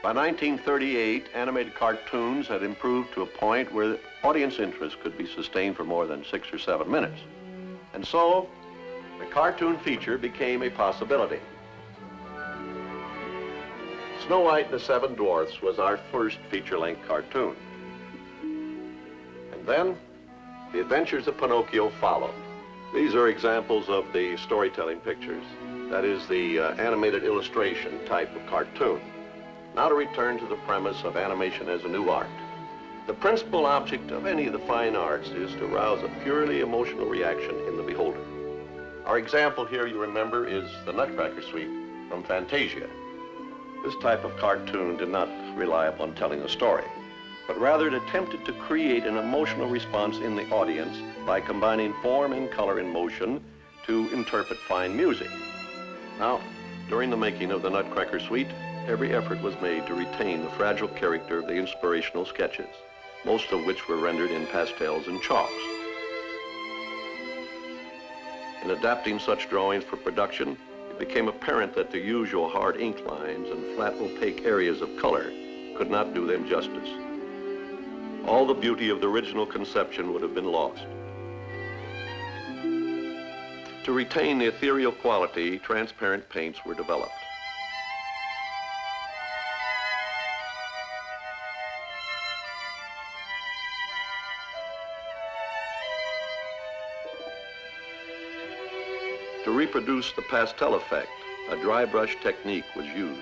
By 1938, animated cartoons had improved to a point where audience interest could be sustained for more than 6 or 7 minutes. And so, the cartoon feature became a possibility. Snow White and the Seven Dwarfs was our first feature-length cartoon. And then, The Adventures of Pinocchio followed. These are examples of the storytelling pictures. That is the animated illustration type of cartoon. Now to return to the premise of animation as a new art. The principal object of any of the fine arts is to rouse a purely emotional reaction in the beholder. Our example here, you remember, is the Nutcracker suite from Fantasia. This type of cartoon did not rely upon telling a story, but rather it attempted to create an emotional response in the audience by combining form and color and motion to interpret fine music. Now, during the making of the Nutcracker suite, every effort was made to retain the fragile character of the inspirational sketches, most of which were rendered in pastels and chalks. In adapting such drawings for production, it became apparent that the usual hard ink lines and flat opaque areas of color could not do them justice. All the beauty of the original conception would have been lost. To retain the ethereal quality, transparent paints were developed. To reproduce the pastel effect, a dry brush technique was used.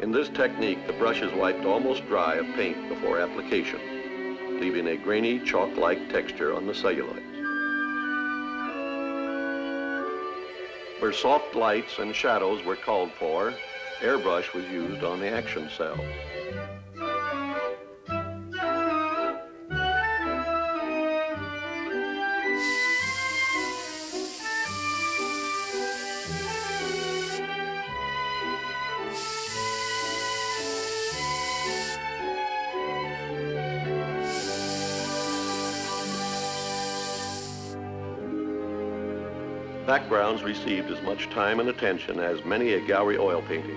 In this technique, the brush is wiped almost dry of paint before application, leaving a grainy, chalk-like texture on the celluloids. Where soft lights and shadows were called for, airbrush was used on the action cells. Backgrounds received as much time and attention as many a gallery oil painting.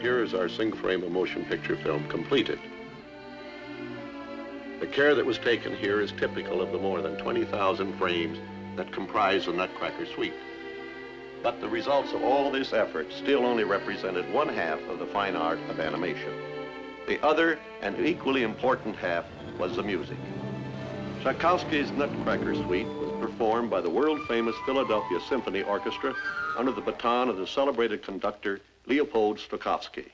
Here is our single frame of motion picture film completed. The care that was taken here is typical of the more than 20,000 frames that comprise the Nutcracker suite. But the results of all this effort still only represented one half of the fine art of animation. The other and equally important half was the music. Tchaikovsky's Nutcracker suite was performed by the world-famous Philadelphia Symphony Orchestra under the baton of the celebrated conductor Leopold Stokowski.